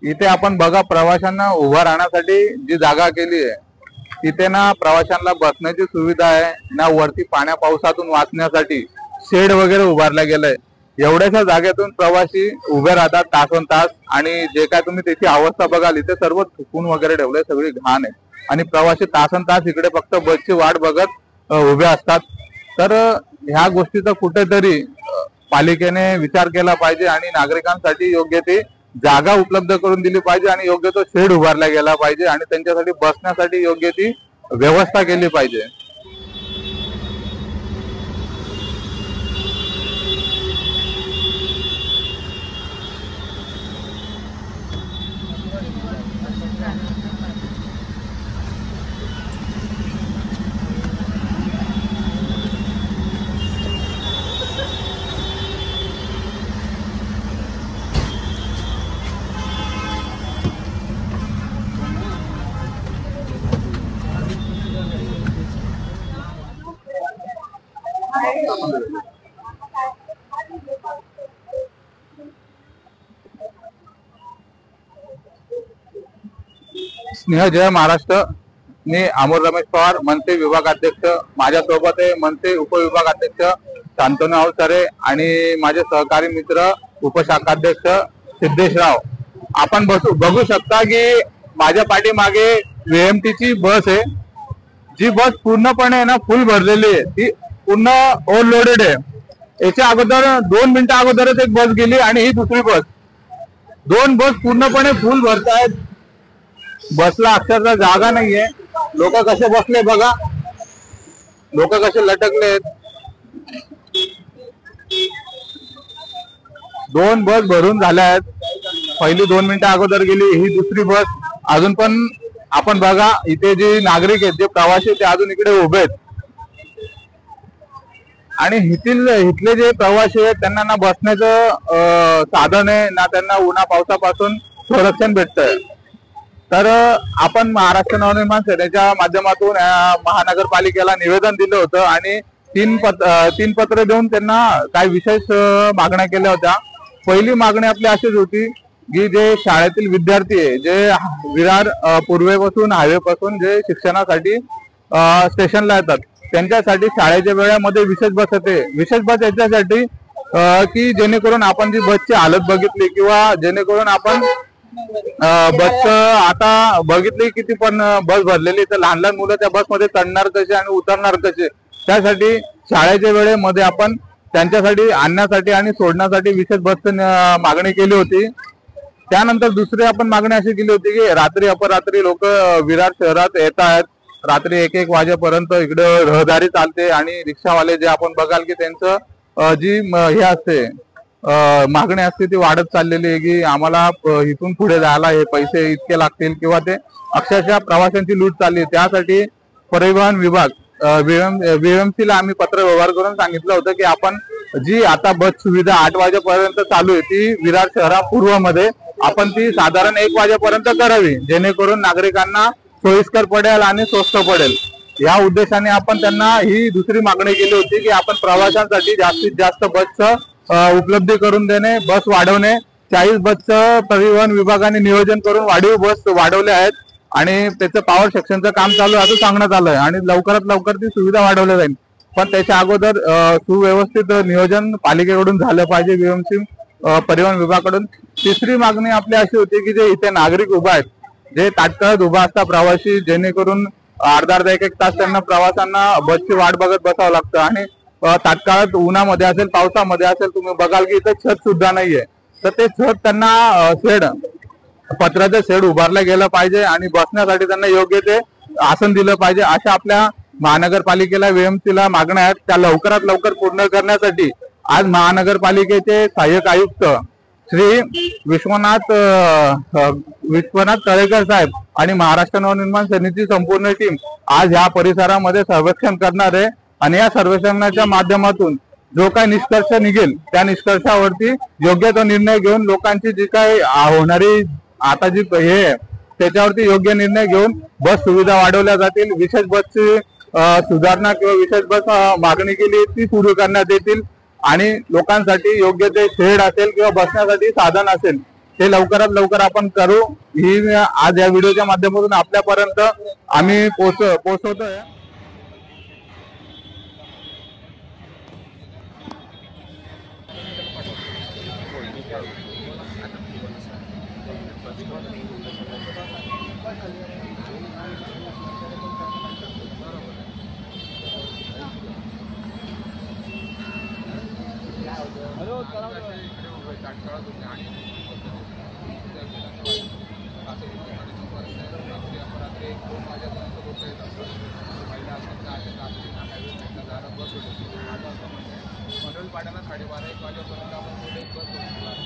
इथे आपण बघा प्रवाशांना उभा राहण्यासाठी जी जागा केली आहे तिथे ना प्रवाशांना बसण्याची सुविधा आहे ना वरती पाण्या पावसातून वाचण्यासाठी शेड वगैरे उभारला गेलाय। एवढ्याशा जागेतून प्रवासी उभे राहतात तासन तास आणि जे काय तुम्ही त्याची अवस्था बघाल इथे सर्व थुकून वगैरे ठेवलंय, सगळी घाण आहे आणि प्रवासी तासन तास इकडे फक्त बसची वाट बघत उभे असतात। तर ह्या गोष्टीचा कुठेतरी पालिकेने विचार केला पाहिजे आणि नागरिकांसाठी योग्य ती जागा उपलब्ध करून दिली पाहिजे आणि योग्य तो शेड उभारला गेला पाहिजे आणि त्यांच्यासाठी बसण्यासाठी योग्य ती व्यवस्था केली पाहिजे। स्नेह जय महाराष्ट्र। मी अमोल रमेश पवार, मनसे विभागाध्यक्ष। माझ्यासोबत आहे मनसे उपविभागाध्यक्ष शांतनु अवसरे आणि माझे सहकारी मित्र उपशाखाध्यक्ष सिद्धेशराव। आपण बघू शकता की माझ्या पाठीमागे VMT ची बस आहे, जी बस पूर्णपणे ना फुल भरलेली आहे, ती पूर्ण ओव्हरलोडेड आहे। याच्या अगोदर 2 मिनिटं अगोदरच एक बस गेली आणि ही दुसरी बस, 2 बस पूर्णपणे फुल भरतायत। बसला अक्षरशः जागा नाहीये, लोक कसे बसले बघा, लोक कसे लटकलेत। 2 बस भरून झाल्या आहेत, पहिली 2 मिनिटं अगोदर गेली, ही दुसरी बस। अजून पण आपण बघा इथे जे नागरिक आहेत, जे प्रवासी ते अजून इकडे उभे आहेत आणि इथले जे प्रवासी आहेत त्यांना ना बसण्याचं साधन आहे ना त्यांना उन्हा पावसापासून संरक्षण भेटतंय। तर आपण महाराष्ट्र नवनिर्माण सेनेच्या माध्यमातून महानगरपालिकेला निवेदन दिलं होतं आणि 3 पत्र देऊन त्यांना काही विशेष मागण्या केल्या होत्या। पहिली मागणी आपली अशीच होती की जे शाळेतील विद्यार्थी आहे, जे विरार पूर्वेपासून हायवेपासून जे शिक्षणासाठी स्टेशनला येतात, त्यांच्यासाठी शाळेच्या वेळामध्ये विशेष बस येते। विशेष बस याच्यासाठी की जेणेकरून आपण जी बसची हालत बघितली किंवा जेणेकरून आपण बस आता बघितली किती पण बस भरलेली, तर लहान लहान मुलं त्या बसमध्ये चढणार कसे आणि उतरणार कसे, त्यासाठी शाळेच्या वेळेमध्ये आपण त्यांच्यासाठी आणण्यासाठी आणि सोडण्यासाठी विशेष बसची मागणी केली होती। त्यानंतर दुसरी आपण मागणी अशी केली होती की रात्री अपरात्री लोक विरार शहरात येत आहेत, रात्री 1-1 वाजेपर्यंत इकडे रहदारी चालते आणि रिक्षावाले जे आपण बघाल की त्यांचं जी हे असते मागणी असते ती वाढत चाललेली आहे की आम्हाला इथून पुढे जायला हे पैसे इतके लागतील किंवा ते अक्षरशः प्रवाशांची लूट चालली। त्यासाठी परिवहन विभाग VMC ला आम्ही पत्र व्यवहार करून सांगितलं होतं की आपण जी आता बस सुविधा 8 वाजेपर्यंत चालू आहे ती विरार शहरा पूर्वमध्ये आपण ती साधारण 1 वाजेपर्यंत करावी, जेणेकरून नागरिकांना सोयीस्कर पडेल आणि स्वस्त पडेल। या उद्देशाने आपण त्यांना ही दुसरी मागणी केली होती की आपण प्रवाशांसाठी जास्तीत जास्त बसचं उपलब्धी करून देणे, बस वाढवणे। 40 बसचं परिवहन विभागाने नियोजन करून वाढीव बस वाढवले आहेत आणि त्याचं पॉवर सेक्शनचं काम चालू आहे असं सांगण्यात आलंय आणि लवकरात लवकर ती सुविधा वाढवली जाईल। पण त्याच्या अगोदर सुव्यवस्थित नियोजन पालिकेकडून झालं पाहिजे, VMC परिवहन विभागाकडून। तिसरी मागणी आपली अशी होती की जे इथे नागरिक उभा आहेत, जे तात्काळ उभा असतात प्रवासी, जेणेकरून अर्धा 1 तास त्यांना प्रवाशांना बसची वाट बघत बसावं लागतं आणि तात्काळ उन्हामध्ये असेल पावसामध्ये असेल, तुम्ही बघाल की इथं छत सुद्धा नाहीये, तर ते छत त्यांना पत्र्याचं शेड उभारलं गेलं पाहिजे आणि बसण्यासाठी त्यांना योग्य ते आसन दिलं पाहिजे। अशा आपल्या महानगरपालिकेला VMC ला मागण्या आहेत, त्या लवकरात लवकर पूर्ण करण्यासाठी आज महानगरपालिकेचे सहाय्यक आयुक्त श्री विश्वनाथ तळेकर साहेब आणि महाराष्ट्र नवनिर्माण सेनेची संपूर्ण टीम आज या परिसरामध्ये सर्वेक्षण करणार आहे आणि या सर्वेक्षणाच्या माध्यमातून जो काही निष्कर्ष निघेल त्या निष्कर्षावरती योग्य तो निर्णय घेऊन लोकांची जी काही होणारी आता जी हे त्याच्यावरती योग्य निर्णय घेऊन बस सुविधा वाढवल्या जातील। विशेष बसची सुधारणा किंवा विशेष बस मागणी केली ती सुरू करण्यात येतील आणि लोकांसाठी योग्य ते शेड असेल किंवा बसण्यासाठी साधन असेल ते लवकरात लवकर आपण करू, ही आज या व्हिडिओच्या माध्यमातून आपल्यापर्यंत आम्ही पोहोचवतोय. पाड्याला 12:30 वाजेपर्यंत आपण पुढे एक बस होती 12:30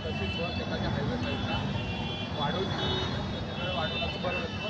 तशीच बस एखाद्या हायवे साईडला वाढवली वाढवण्याचं बरं